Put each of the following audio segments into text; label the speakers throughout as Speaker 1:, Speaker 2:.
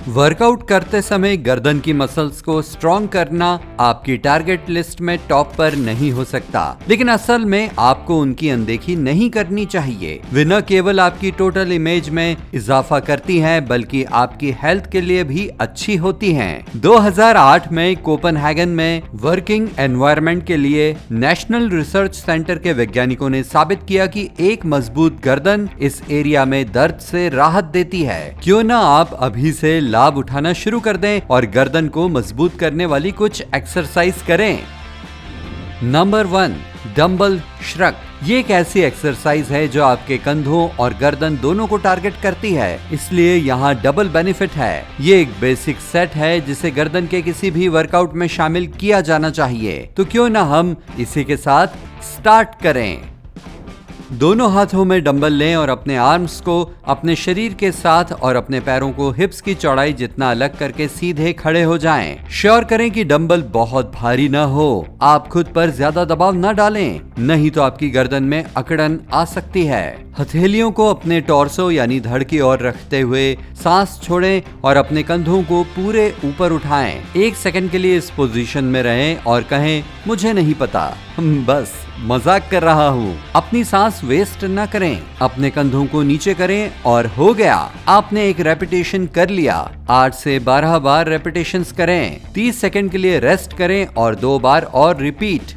Speaker 1: Workout करते समय गर्दन की मसल्स को स्ट्रॉन्ग करना आपकी टारगेट लिस्ट में टॉप पर नहीं हो सकता, लेकिन असल में आपको उनकी अनदेखी नहीं करनी चाहिए। वे न केवल आपकी टोटल इमेज में इजाफा करती हैं, बल्कि आपकी हेल्थ के लिए भी अच्छी होती हैं। 2008 में कोपेनहेगन में वर्किंग एनवायरनमेंट के लिए नेशनल रिसर्च सेंटर के वैज्ञानिकों ने साबित किया कि एक मजबूत गर्दन इस एरिया में दर्द से राहत देती है। क्यों ना आप अभी से लाभ उठाना शुरू कर दें और गर्दन को मजबूत करने वाली कुछ एक्सरसाइज करें। Number 1, dumbbell श्रक। ये एक ऐसी एक्सरसाइज है जो आपके कंधों और गर्दन दोनों को टारगेट करती है, इसलिए यहाँ डबल बेनिफिट है। ये एक बेसिक सेट है जिसे गर्दन के किसी भी वर्कआउट में शामिल किया जाना चाहिए। तो क्यों ना हम इसी के साथ स्टार्ट करें। दोनों हाथों में डंबल लें और अपने आर्म्स को अपने शरीर के साथ और अपने पैरों को हिप्स की चौड़ाई जितना अलग करके सीधे खड़े हो जाएं। श्योर करें कि डंबल बहुत भारी न हो। आप खुद पर ज्यादा दबाव न डालें, नहीं तो आपकी गर्दन में अकड़न आ सकती है। हथेलियों को अपने टॉर्सो यानी धड़ की ओर रखते हुए सांस छोड़ें और अपने कंधों को पूरे ऊपर उठाएं। 1 सेकंड के लिए इस पोजीशन में रहें और कहें, मुझे नहीं पता, बस मजाक कर रहा हूँ। अपनी सांस वेस्ट न करें। अपने कंधों को नीचे करें और हो गया, आपने एक रेपिटेशन कर लिया। 8 से 12 बार रेपिटेशंस करें। 30 सेकंड के लिए रेस्ट करें और 2 बार और repeat.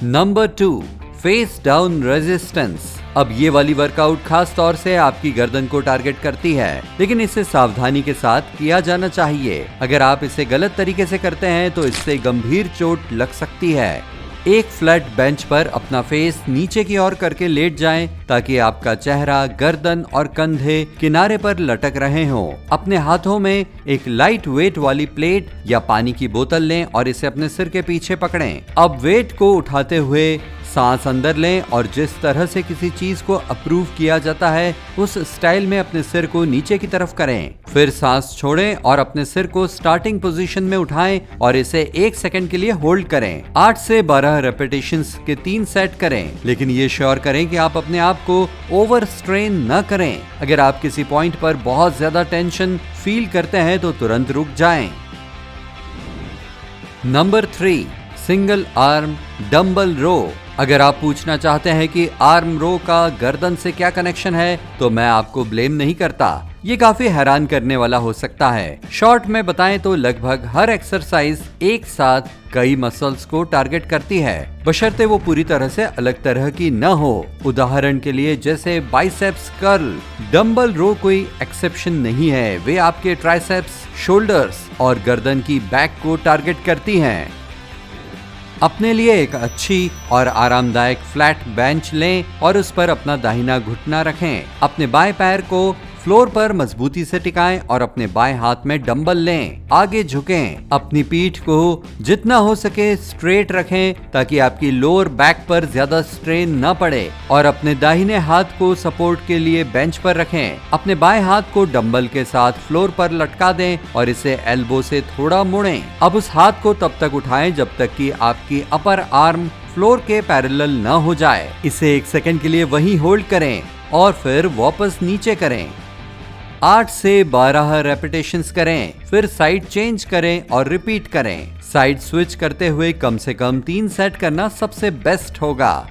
Speaker 1: Number 2, face down resistance. अब ये वाली वर्कआउट खास तौर से आपकी गर्दन को टारगेट करती है, लेकिन इसे सावधानी के साथ किया जाना चाहिए। अगर आप इसे गलत तरीके से करते हैं तो इससे गंभीर चोट लग सकती है। एक फ्लैट बेंच पर अपना फेस नीचे की ओर करके लेट जाएं, ताकि आपका चेहरा, गर्दन और कंधे किनारे पर लटक रहे हों। अपने हाथों में एक लाइट वेट वाली प्लेट या पानी की बोतल लें और इसे अपने सिर के पीछे पकड़ें। अब वेट को उठाते हुए सांस अंदर लें और जिस तरह से किसी चीज को अप्रूव किया जाता है उस स्टाइल में अपने सिर को नीचे की तरफ करें। फिर सांस छोड़ें और अपने सिर को स्टार्टिंग पोजीशन में उठाएं और इसे 1 सेकंड के लिए होल्ड करें। 8 से 12 रेपिटेशंस के 3 सेट करें, लेकिन ये श्योर करें कि आप अपने आप को ओवर स्ट्रेन न करें। अगर आप किसी पॉइंट पर बहुत ज्यादा टेंशन फील करते हैं तो तुरंत रुक जाएं। नंबर 3, सिंगल आर्म डंबल रो। अगर आप पूछना चाहते हैं कि आर्म रो का गर्दन से क्या कनेक्शन है, तो मैं आपको ब्लेम नहीं करता। ये काफी हैरान करने वाला हो सकता है। शॉर्ट में बताएं तो लगभग हर एक्सरसाइज एक साथ कई मसल्स को टारगेट करती है, बशर्ते वो पूरी तरह से अलग तरह की न हो। उदाहरण के लिए जैसे बाइसेप्स कर्ल। डंबल रो कोई एक्सेप्शन नहीं है। वे आपके ट्राइसेप्स, शोल्डर्स और गर्दन की बैक को टारगेट करती हैं। अपने लिए एक अच्छी और आरामदायक फ्लैट बेंच लें और उस पर अपना दाहिना घुटना रखें। अपने बाएं पैर को फ्लोर पर मजबूती से टिकाएं और अपने बाएं हाथ में डंबल लें। आगे झुकें। अपनी पीठ को जितना हो सके स्ट्रेट रखें ताकि आपकी लोअर बैक पर ज्यादा स्ट्रेन न पड़े, और अपने दाहिने हाथ को सपोर्ट के लिए बेंच पर रखें। अपने बाएं हाथ को डंबल के साथ फ्लोर पर लटका दें और इसे एल्बो से थोड़ा मोड़ें। अब उस हाथ को तब तक उठाएं जब तक कि आपकी अपर आर्म फ्लोर के पैरेलल न हो जाए। इसे 1 सेकंड के लिए वहीं होल्ड करें और फिर वापस नीचे करें। 8 से 12 रेपिटेशंस करें। फिर साइड चेंज करें और रिपीट करें। साइड स्विच करते हुए कम से कम 3 सेट करना सबसे बेस्ट होगा।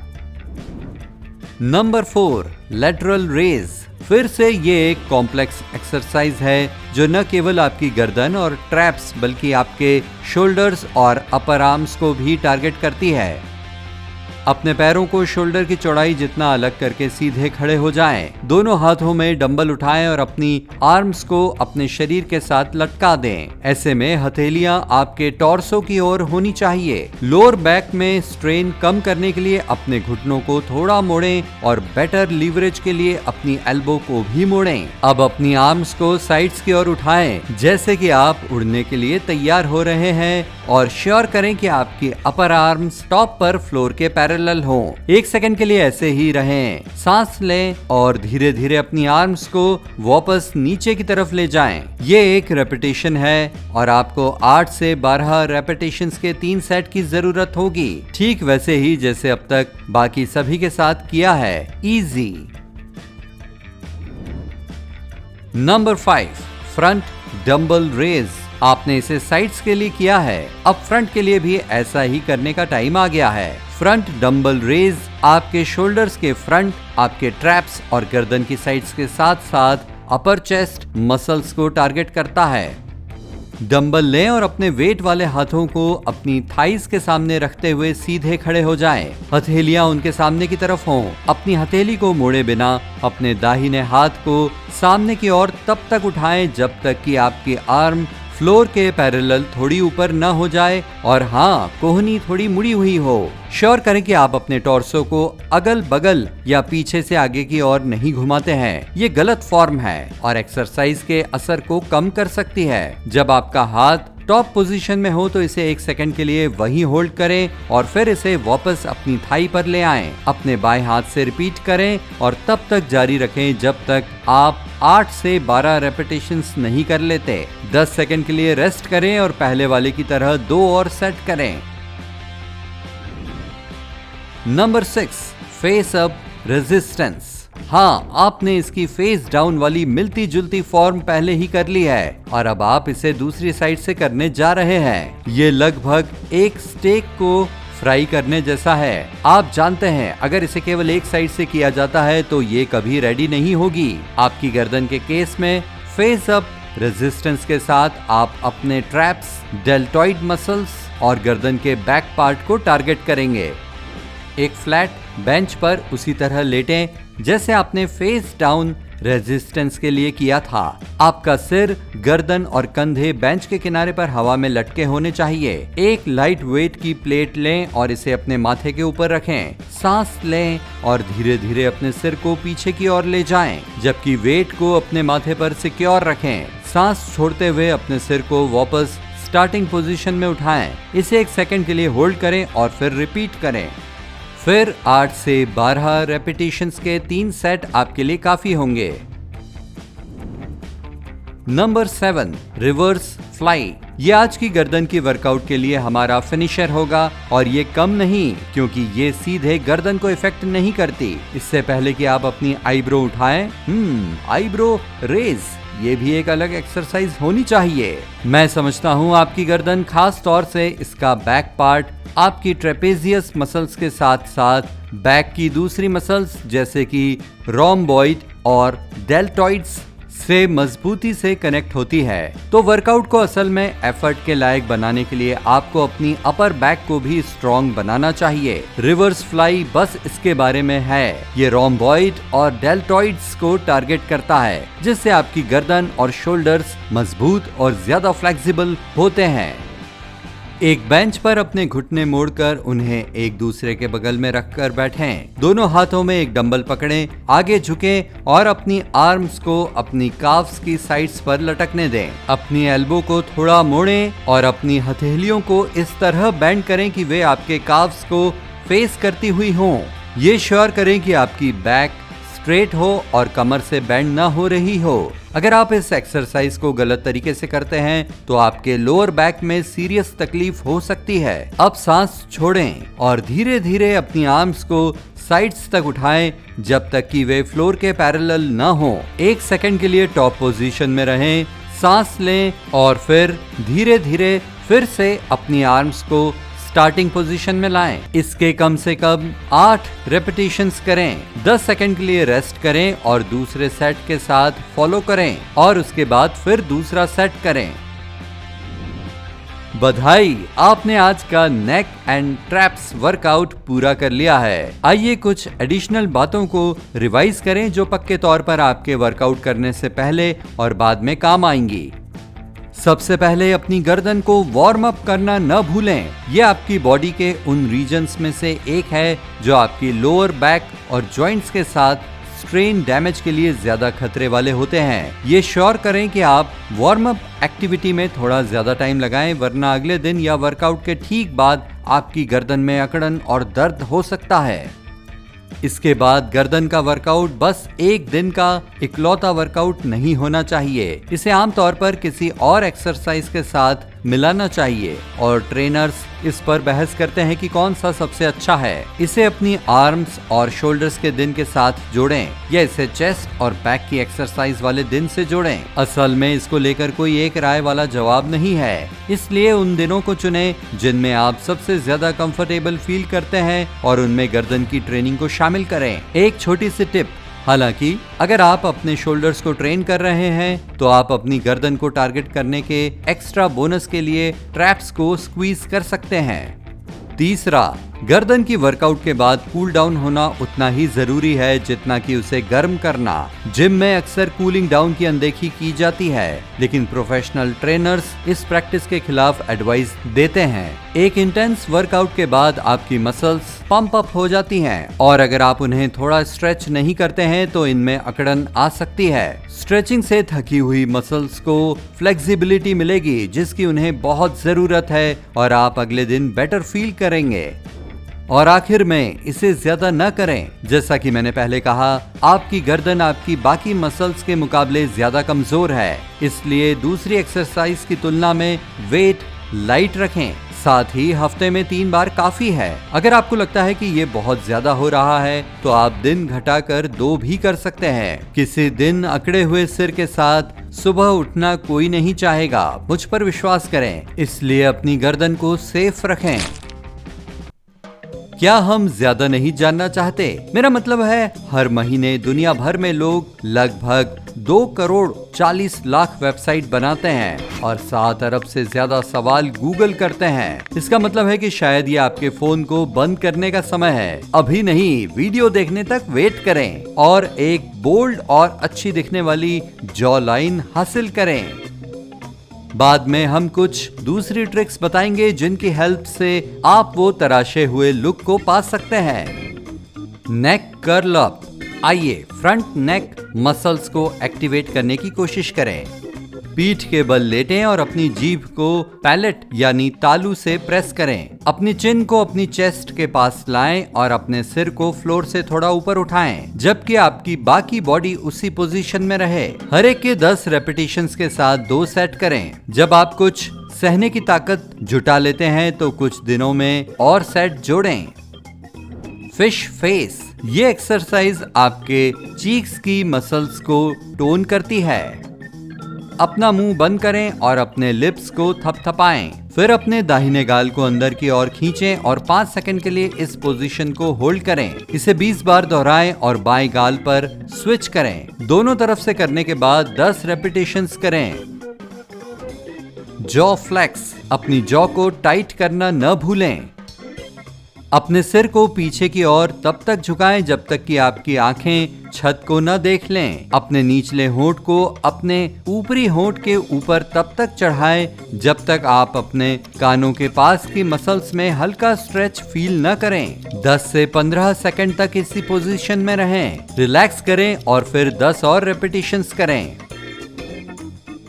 Speaker 1: Number 4, lateral raise. फिर से ये एक कॉम्प्लेक्स एक्सरसाइज है जो न केवल आपकी गर्दन और ट्रैप्स बल्कि आपके शोल्डर्स और अपर आर्म्स को भी टारगेट करती है। अपने पैरों को शोल्डर की चौड़ाई जितना अलग करके सीधे खड़े हो जाएं। दोनों हाथों में डंबल उठाएं और अपनी आर्म्स को अपने शरीर के साथ लटका दें। ऐसे में हथेलियां आपके टॉर्सो की ओर होनी चाहिए। लोअर बैक में स्ट्रेन कम करने के लिए अपने घुटनों को थोड़ा मोड़ें और बेटर लीवरेज के लिए अपनी एल्बो को भी मोड़ें। अब अपनी आर्म्स को साइड्स की ओर उठाएं जैसे कि आप उड़ने के लिए तैयार हो रहे हैं, और श्योर करें कि आपकी अपर आर्म्स टॉप पर फ्लोर के पैरेलल हो। 1 सेकंड के लिए ऐसे ही रहें। सांस लें और धीरे धीरे अपनी आर्म्स को वापस नीचे की तरफ ले जाएं। ये एक रेपिटेशन है और आपको 8 से 12 रेपिटेशंस के 3 सेट की जरूरत होगी, ठीक वैसे ही जैसे अब तक बाकी सभी के साथ किया है। Easy. Number 5, front dumbbell raise. आपने इसे साइड्स के लिए किया है, अब फ्रंट के लिए भी ऐसा ही करने का टाइम आ गया है। फ्रंट डंबल रेज आपके शोल्डर्स के फ्रंट, आपके ट्रैप्स और गर्दन की साइड्स के साथ साथ अपर चेस्ट मसल्स को टारगेट करता है। डंबल लें और अपने वेट वाले हाथों को अपनी थाइस के सामने रखते हुए सीधे खड़े हो जाएं। हथेलियां उनके सामने की तरफ हों। अपनी हथेली को मोड़े बिना अपने दाहिने हाथ को सामने की ओर तब तक उठाएं जब तक कि आपकी आर्म फ्लोर के पैरेलल थोड़ी ऊपर न हो जाए और हाँ, कोहनी थोड़ी मुड़ी हुई हो। श्योर करें कि आप अपने टॉर्सो को अगल बगल या पीछे से आगे की ओर नहीं घुमाते हैं। ये गलत फॉर्म है और एक्सरसाइज के असर को कम कर सकती है। जब आपका हाथ टॉप पोजीशन में हो तो इसे 1 सेकंड के लिए वहीं होल्ड करें और फिर इसे वापस अपनी थाई पर ले आएं। अपने बाएं हाथ से रिपीट करें और तब तक जारी रखें जब तक आप 8 से 12 रेपिटेशंस नहीं कर लेते। 10 सेकंड के लिए रेस्ट करें और पहले वाले की तरह 2 और सेट करें। Number 6, face up resistance. हाँ, आपने इसकी फेस डाउन वाली मिलती जुलती फॉर्म पहले ही कर ली है और अब आप इसे दूसरी साइड से करने जा रहे हैं। ये लगभग एक स्टेक को फ्राई करने जैसा है। आप जानते हैं, अगर इसे केवल एक साइड से किया जाता है तो ये कभी रेडी नहीं होगी। आपकी गर्दन के केस में फेस अप रेजिस्टेंस के साथ आप अपने ट्रैप्स, डेल्टॉइड मसल्स और गर्दन के बैक पार्ट को टारगेट करेंगे। एक फ्लैट बेंच पर उसी तरह लेटें जैसे आपने फेस डाउन रेजिस्टेंस के लिए किया था। आपका सिर, गर्दन और कंधे बेंच के किनारे पर हवा में लटके होने चाहिए। एक लाइट वेट की प्लेट लें और इसे अपने माथे के ऊपर रखें। सांस लें और धीरे धीरे अपने सिर को पीछे की ओर ले जाएं, जबकि वेट को अपने माथे पर सिक्योर रखें। सांस छोड़ते हुए अपने सिर को वापस स्टार्टिंग पोजीशन में उठाएं। इसे 1 सेकंड के लिए होल्ड करें और फिर रिपीट करें। फिर 8 से 12 रेपिटेशंस के 3 सेट आपके लिए काफी होंगे। Number 7, reverse fly. ये आज की गर्दन की वर्कआउट के लिए हमारा फिनिशर होगा और ये कम नहीं, क्योंकि ये सीधे गर्दन को इफेक्ट नहीं करती। इससे पहले कि आप अपनी आईब्रो उठाएं, आईब्रो रेज, ये भी एक अलग एक्सरसाइज होनी चाहिए। मैं समझता हूँ आपकी गर्दन, खास तौर से इसका बैक पार्ट, आपकी ट्रेपेजियस मसल्स के साथ साथ बैक की दूसरी मसल्स जैसे कि रोम्बॉइड और डेल्टॉइड्स से मजबूती से कनेक्ट होती है। तो वर्कआउट को असल में एफर्ट के लायक बनाने के लिए आपको अपनी अपर बैक को भी स्ट्रॉन्ग बनाना चाहिए। रिवर्स फ्लाई बस इसके बारे में है। ये रोम्बॉइड और डेल्टॉइड्स को टारगेट करता है, जिससे आपकी गर्दन और शोल्डर्स मजबूत और ज्यादा फ्लेक्सिबल होते हैं। एक बेंच पर अपने घुटने मोड़कर उन्हें एक दूसरे के बगल में रखकर बैठें। दोनों हाथों में एक डंबल पकड़ें, आगे झुकें और अपनी आर्म्स को अपनी काफ्स की साइड्स पर लटकने दें। अपनी एल्बो को थोड़ा मोड़ें और अपनी हथेलियों को इस तरह बेंड करें कि वे आपके काफ्स को फेस करती हुई हों। ये श्योर करें कि आपकी बैक स्ट्रेट हो और कमर से बेंड ना हो रही हो। अगर आप इस एक्सरसाइज को गलत तरीके से करते हैं तो आपके लोअर बैक में सीरियस तकलीफ हो सकती है। अब सांस छोड़ें और धीरे धीरे अपनी आर्म्स को साइड्स तक उठाएं जब तक कि वे फ्लोर के पैरेलल न हो। 1 सेकंड के लिए टॉप पोजीशन में रहें, सांस लें और फिर धीरे धीरे फिर से अपनी आर्म्स को स्टार्टिंग पोजीशन में लाएं। इसके कम से कम 8 रेपिटेशंस करें। 10 सेकंड के लिए रेस्ट करें और दूसरे सेट के साथ फॉलो करें और उसके बाद फिर दूसरा सेट करें। बधाई, आपने आज का नेक एंड ट्रैप्स वर्कआउट पूरा कर लिया है। आइए कुछ एडिशनल बातों को रिवाइज करें जो पक्के तौर पर आपके वर्कआउट करने से पहले और बाद में काम आएंगी। सबसे पहले अपनी गर्दन को वार्म अप करना न भूलें। ये आपकी बॉडी के उन रीजन्स में से एक है जो आपकी लोअर बैक और जॉइंट्स के साथ स्ट्रेन डैमेज के लिए ज्यादा खतरे वाले होते हैं। ये श्योर करें कि आप वार्म अप एक्टिविटी में थोड़ा ज्यादा टाइम लगाएं, वरना अगले दिन या वर्कआउट के ठीक बाद आपकी गर्दन में अकड़न और दर्द हो सकता है। इसके बाद गर्दन का वर्कआउट बस एक दिन का इकलौता वर्कआउट नहीं होना चाहिए। इसे आमतौर पर किसी और एक्सरसाइज के साथ मिलाना चाहिए और ट्रेनर्स इस पर बहस करते हैं कि कौन सा सबसे अच्छा है। इसे अपनी आर्म्स और शोल्डर्स के दिन के साथ जोड़ें या इसे चेस्ट और बैक की एक्सरसाइज वाले दिन से जोड़ें। असल में इसको लेकर कोई एक राय वाला जवाब नहीं है, इसलिए उन दिनों को चुनें जिनमें आप सबसे ज्यादा कंफर्टेबल फील करते हैं और उनमें गर्दन की ट्रेनिंग को शामिल करें। एक छोटी सी टिप, हालांकि अगर आप अपने शोल्डर्स को ट्रेन कर रहे हैं तो आप अपनी गर्दन को टारगेट करने के एक्स्ट्रा बोनस के लिए ट्रैप्स को स्क्वीज कर सकते हैं। तीसरा, गर्दन की वर्कआउट के बाद कूल डाउन होना उतना ही जरूरी है जितना कि उसे गर्म करना। जिम में अक्सर कूलिंग डाउन की अनदेखी की जाती है, लेकिन प्रोफेशनल ट्रेनर्स इस प्रैक्टिस के खिलाफ एडवाइस देते हैं। एक इंटेंस वर्कआउट के बाद आपकी मसल्स पंप अप हो जाती हैं और अगर आप उन्हें थोड़ा स्ट्रेच नहीं करते हैं तो इनमें अकड़न आ सकती है। स्ट्रेचिंग से थकी हुई मसल्स को फ्लेक्सिबिलिटी मिलेगी जिसकी उन्हें बहुत जरूरत है और आप अगले दिन बेटर फील करेंगे। और आखिर में इसे ज्यादा न करें। जैसा कि मैंने पहले कहा, आपकी गर्दन आपकी बाकी मसल्स के मुकाबले ज्यादा कमजोर है, इसलिए दूसरी एक्सरसाइज की तुलना में वेट लाइट रखें। साथ ही हफ्ते में 3 बार काफी है। अगर आपको लगता है कि ये बहुत ज्यादा हो रहा है तो आप दिन घटाकर 2 भी कर सकते हैं। किसी दिन अकड़े हुए सिर के साथ सुबह उठना कोई नहीं चाहेगा, मुझ पर विश्वास करें, इसलिए अपनी गर्दन को सेफ रखें। क्या हम ज्यादा नहीं जानना चाहते? मेरा मतलब है, हर महीने दुनिया भर में लोग लगभग 2 करोड़ 40 लाख वेबसाइट बनाते हैं और 7 अरब से ज्यादा सवाल गूगल करते हैं। इसका मतलब है कि शायद ये आपके फोन को बंद करने का समय है। अभी नहीं, वीडियो देखने तक वेट करें और एक बोल्ड और अच्छी दिखने वाली जॉ लाइन हासिल करें। बाद में हम कुछ दूसरी ट्रिक्स बताएंगे जिनकी हेल्प से आप वो तराशे हुए लुक को पा सकते हैं। नेक कर्ल अप। आइए फ्रंट नेक मसल्स को एक्टिवेट करने की कोशिश करें। पीठ के बल लेटें और अपनी जीभ को पैलेट यानी तालू से प्रेस करें। अपनी चिन को अपनी चेस्ट के पास लाएं और अपने सिर को फ्लोर से थोड़ा ऊपर उठाएं, जबकि आपकी बाकी बॉडी उसी पोजीशन में रहे। हर एक के 10 रेपिटेशंस के साथ 2 सेट करें। जब आप कुछ सहने की ताकत जुटा लेते हैं तो कुछ दिनों में और सेट जोड़ें। Fish face. ये एक्सरसाइज आपके चीक्स की मसल्स को टोन करती है। अपना मुंह बंद करें और अपने लिप्स को थपथपाएं। फिर अपने दाहिने गाल को अंदर की ओर खींचें और 5 सेकंड के लिए इस पोजीशन को होल्ड करें। इसे 20 बार दोहराएं और बाएं गाल पर स्विच करें। दोनों तरफ से करने के बाद 10 रेपिटेशंस करें। Jaw flex. अपनी जॉ को टाइट करना न भूलें। अपने सिर को पीछे की ओर तब तक झुकाएं जब तक कि आपकी आंखें छत को न देख लें। अपने निचले होंठ को अपने ऊपरी होंठ के ऊपर तब तक चढ़ाएं जब तक आप अपने कानों के पास की मसल्स में हल्का स्ट्रेच फील न करें। 10 से 15 सेकंड तक इसी पोजीशन में रहें। रिलैक्स करें और फिर 10 और रेपिटेशंस करें।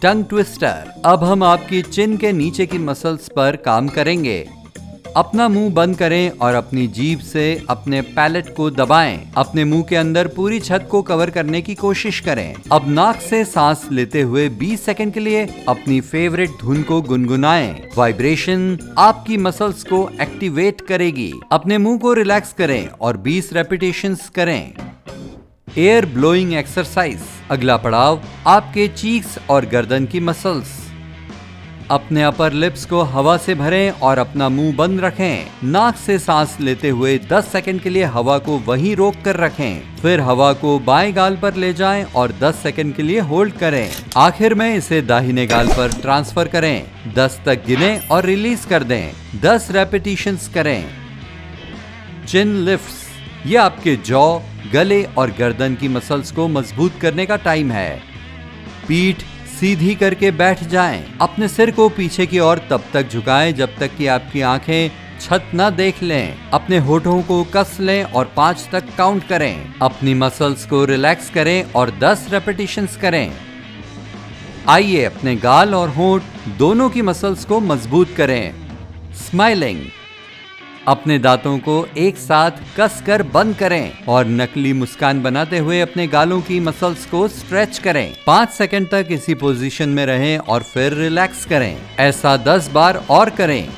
Speaker 1: Tongue twister. अब हम आपकी चिन के नीचे की मसल्स पर काम करेंगे। अपना मुंह बंद करें और अपनी जीभ से अपने पैलेट को दबाएं। अपने मुंह के अंदर पूरी छत को कवर करने की कोशिश करें। अब नाक से सांस लेते हुए 20 सेकंड के लिए अपनी फेवरेट धुन को गुनगुनाएं। वाइब्रेशन आपकी मसल्स को एक्टिवेट करेगी। अपने मुंह को रिलैक्स करें और 20 रेपिटेशंस करें। Air blowing exercise. अगला पड़ाव आपके चीक्स और गर्दन की मसल्स। अपने अपर लिप्स को हवा से भरें और अपना मुंह बंद रखें। नाक से सांस लेते हुए 10 सेकंड के लिए हवा को वहीं रोक कर रखें। फिर हवा को बाएं गाल पर ले जाएं और 10 सेकंड के लिए होल्ड करें। आखिर में इसे दाहिने गाल पर ट्रांसफर करें। 10 तक गिनें और रिलीज कर दें। 10 रेपिटेशंस करें। चिन लिफ्ट्स। ये आपके जॉ, गले और गर्दन की मसल्स को मजबूत करने का टाइम है। पीठ सीधी करके बैठ जाएं। अपने सिर को पीछे की ओर तब तक झुकाएं जब तक कि आपकी आंखें छत न देख लें। अपने होठों को कस लें और 5 तक काउंट करें। अपनी मसल्स को रिलैक्स करें और 10 रेपिटेशंस करें। आइए अपने गाल और होंठ दोनों की मसल्स को मजबूत करें। स्माइलिंग। अपने दांतों को एक साथ कसकर बंद करें और नकली मुस्कान बनाते हुए अपने गालों की मसल्स को स्ट्रेच करें। 5 सेकंड तक इसी पोजीशन में रहें और फिर रिलैक्स करें। ऐसा 10 बार और करें।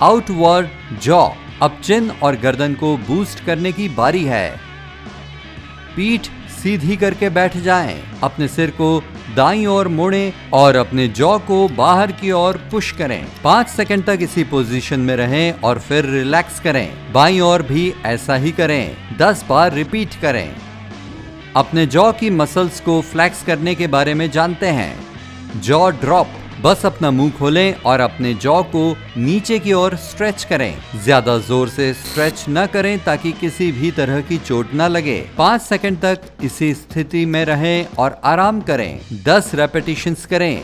Speaker 1: Outward jaw. अब चिन और गर्दन को बूस्ट करने की बारी है। पीठ सीधी करके बैठ जाएं। अपने सिर को दाईं ओर मोड़ें और अपने जॉ को बाहर की ओर पुश करें। 5 सेकंड तक इसी पोजीशन में रहें और फिर रिलैक्स करें। बाईं ओर भी ऐसा ही करें। 10 बार रिपीट करें। अपने जॉ की मसल्स को फ्लेक्स करने के बारे में जानते हैं। Jaw drop. बस अपना मुंह खोलें और अपने जॉ को नीचे की ओर स्ट्रेच करें। ज्यादा जोर से स्ट्रेच न करें ताकि किसी भी तरह की चोट न लगे। 5 सेकंड तक इसी स्थिति में रहें और आराम करें। 10 रेपिटेशंस करें।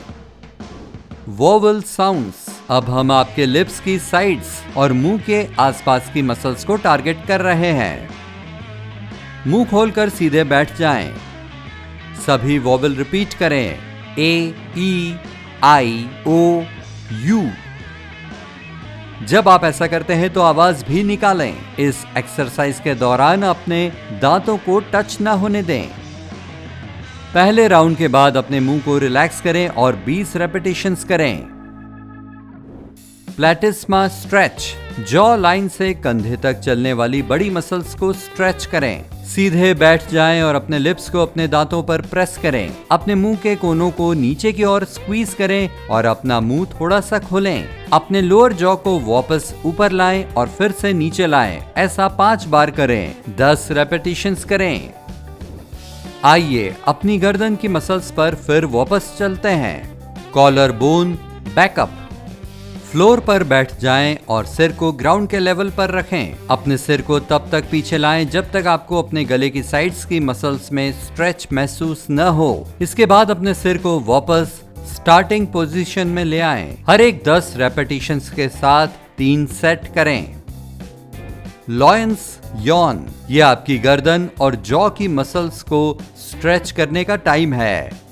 Speaker 1: Vowel sounds. अब हम आपके लिप्स की साइड्स और मुंह के आसपास की मसल्स को टारगेट कर रहे हैं। मुंह खोलकर सीधे बैठ जाएं। सभी वोवल रिपीट करें। ए, ई, आई, ओ, यू। जब आप ऐसा करते हैं तो आवाज भी निकालें। इस एक्सरसाइज के दौरान अपने दांतों को टच ना होने दें। पहले राउंड के बाद अपने मुंह को रिलैक्स करें और 20 रेपिटेशंस करें। प्लेटिस्मा स्ट्रेच। जॉ लाइन से कंधे तक चलने वाली बड़ी मसल्स को स्ट्रेच करें। सीधे बैठ जाएं और अपने लिप्स को अपने दांतों पर प्रेस करें। अपने मुंह के कोनों को नीचे की ओर स्क्वीज करें और अपना मुंह थोड़ा सा खोलें। अपने लोअर जॉ को वापस ऊपर लाएं और फिर से नीचे लाएं। ऐसा 5 बार करें। 10 रेपिटेशंस करें। आइए अपनी गर्दन की मसल्स पर फिर वापस चलते हैं। Collar bone backup. फ्लोर पर बैठ जाएं और सिर को ग्राउंड के लेवल पर रखें। अपने सिर को तब तक पीछे लाएं जब तक आपको अपने गले की साइड्स की मसल्स में स्ट्रेच महसूस न हो। इसके बाद अपने सिर को वापस स्टार्टिंग पोजीशन में ले आएं। हर एक 10 रेपिटेशंस के साथ 3 सेट करें। Lions Yon. ये आपकी गर्दन और जॉ की मसल्स को स्ट्रेच करने का टाइम है।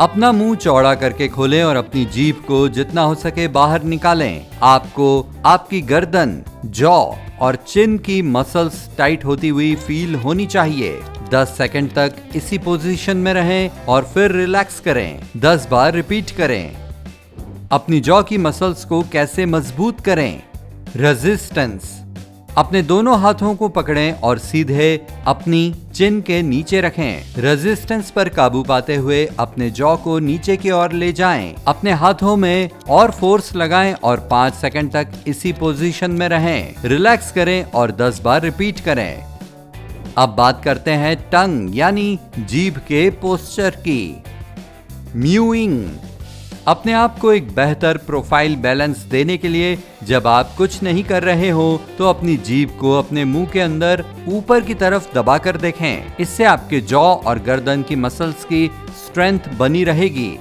Speaker 1: अपना मुंह चौड़ा करके खोलें और अपनी जीभ को जितना हो सके बाहर निकालें। आपको आपकी गर्दन, जॉ और चिन की मसल्स टाइट होती हुई फील होनी चाहिए। 10 सेकंड तक इसी पोजीशन में रहें और फिर रिलैक्स करें। 10 बार रिपीट करें। अपनी जॉ की मसल्स को कैसे मजबूत करें? रेजिस्टेंस। अपने दोनों हाथों को पकड़ें और सीधे अपनी चिन के नीचे रखें। रेजिस्टेंस पर काबू पाते हुए अपने जॉ को नीचे की ओर ले जाएं। अपने हाथों में और फोर्स लगाएं और 5 सेकंड तक इसी पोजीशन में रहें। रिलैक्स करें और 10 बार रिपीट करें। अब बात करते हैं टंग यानी जीभ के पोस्चर की। म्यूइंग। अपने आप को एक बेहतर प्रोफाइल बैलेंस देने के लिए जब आप कुछ नहीं कर रहे हो तो अपनी जीभ को अपने मुंह के अंदर ऊपर की तरफ दबाकर देखें। इससे आपके जॉ और गर्दन की मसल्स की स्ट्रेंथ बनी रहेगी।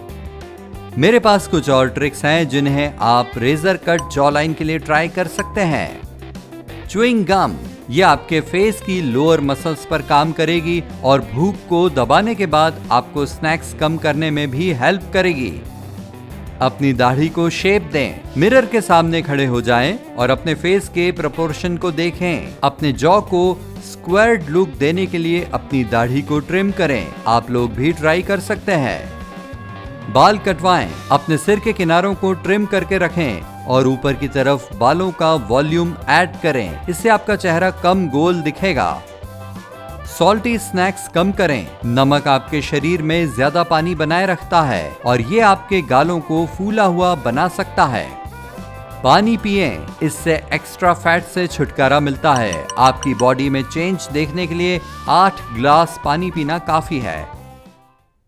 Speaker 1: मेरे पास कुछ और ट्रिक्स हैं जिन्हें आप रेजर कट जॉ लाइन के लिए ट्राई कर सकते हैं। Chewing gum. ये आपके फेस की लोअर मसल्स पर काम करेगी और भूख को दबाने के बाद आपको स्नैक्स कम करने में भी हेल्प करेगी। अपनी दाढ़ी को शेप दें। मिरर के सामने खड़े हो जाएं और अपने फेस के प्रोपोर्शन को देखें। अपने जॉ को स्क्वायर्ड लुक देने के लिए अपनी दाढ़ी को ट्रिम करें। आप लोग भी ट्राई कर सकते हैं। बाल कटवाएं। अपने सिर के किनारों को ट्रिम करके रखें और ऊपर की तरफ बालों का वॉल्यूम ऐड करें। इससे आपका चेहरा कम गोल दिखेगा। सॉल्टी स्नैक्स कम करें। नमक आपके शरीर में ज्यादा पानी बनाए रखता है और ये आपके गालों को फूला हुआ बना सकता है। पानी पिएं, इससे एक्स्ट्रा फैट से छुटकारा मिलता है। आपकी बॉडी में चेंज देखने के लिए 8 ग्लास पानी पीना काफी है।